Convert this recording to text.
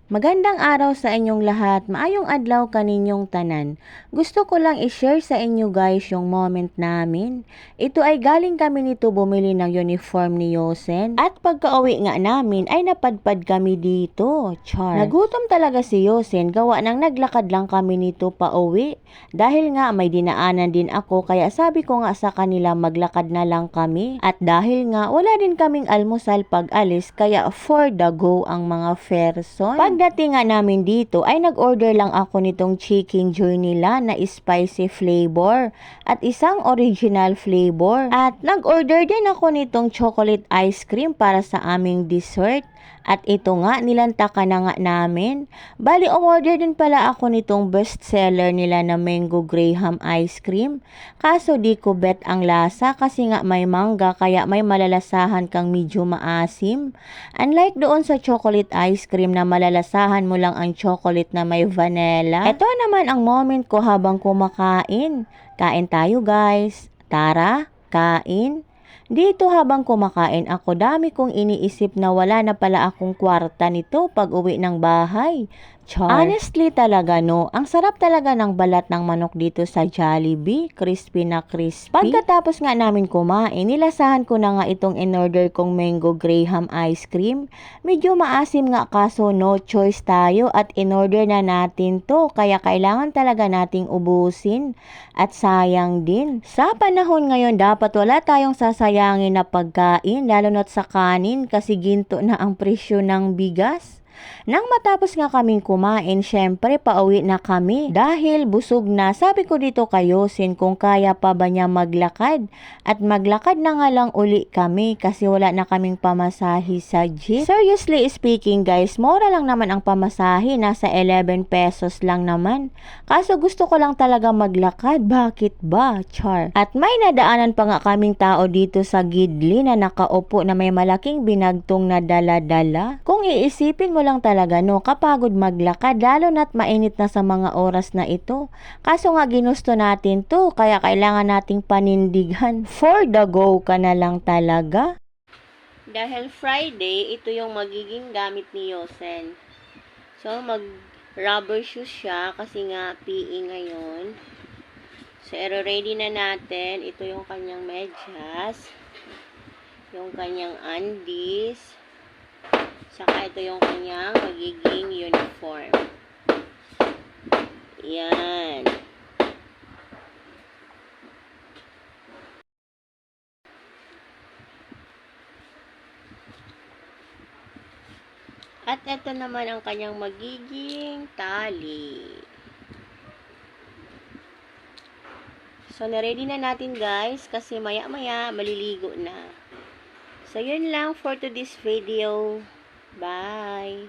Magandang araw sa inyong lahat. Maayong adlaw kaninyong tanan. Gusto ko lang i-share sa inyo guys yung moment namin. Ito ay galing kami nito bumili ng uniform ni Yosen. At pagka-uwi nga namin ay napadpad kami dito. Char. Nagutom talaga si Yosen gawa nang naglakad lang kami nito pa uwi. Dahil nga may dinaanan din ako kaya sabi ko nga sa kanila maglakad na lang kami. At dahil nga wala din kaming almusal pag alis kaya for the go ang mga person. Pagdating nga namin dito ay nag-order lang ako nitong chicken joy nila na spicy flavor at isang original flavor. At nag-order din ako nitong chocolate ice cream para sa aming dessert. At ito nga, nilantakan na nga namin. Bali, umorder din pala ako nitong best seller nila na mango graham ice cream. Kaso di ko bet ang lasa kasi nga may mangga kaya may malalasahan kang medyo maasim. Unlike doon sa chocolate ice cream na malalasahan mo lang ang chocolate na may vanilla. Ito naman ang moment ko habang kumakain. Kain tayo guys. Tara, kain. Dito habang kumakain ako, dami kong iniisip na wala na pala akong kwarta nito pag uwi ng bahay. Char. Honestly talaga no, ang sarap talaga ng balat ng manok dito sa Jollibee, crispy na crispy. Pagkatapos nga namin kumain, nilasahan ko na nga itong in-order kong mango graham ice cream. Medyo maasim nga kaso no choice tayo at in-order na natin to kaya kailangan talaga nating ubusin at sayang din. Sa panahon ngayon dapat wala tayong sasayangin na pagkain lalo na't sa kanin kasi ginto na ang presyo ng bigas. Nang matapos nga kaming kumain, syempre pauwi na kami dahil busog na. Sabi ko dito kay Yosen kung kaya pa ba niya maglakad at maglakad na nga lang uli kami kasi wala na kaming pamasahe sa jeep. Seriously speaking guys, mura lang naman ang pamasahe, nasa 11 pesos lang naman. Kaso gusto ko lang talaga maglakad, bakit ba? Char. At may nadaanan pa nga kaming tao dito sa Gidli na nakaupo na may malaking binagtong na dala-dala. Kung iisipin mo lang talaga no, kapagod maglakad lalo na't mainit na sa mga oras na ito. Kaso nga ginusto natin to kaya kailangan nating panindigan. For the go ka na lang talaga. Dahil Friday, ito yung magiging gamit ni Yosen. So mag rubber shoes siya kasi nga PE ngayon. So ready na natin. Ito yung kanyang medyas. Yung kanyang undies. Saka ito yung kanyang magiging uniform. Yan. At ito naman ang kanyang magiging tali. So, na-ready na natin guys kasi maya-maya maliligo na. So, yun lang for today's video. Bye!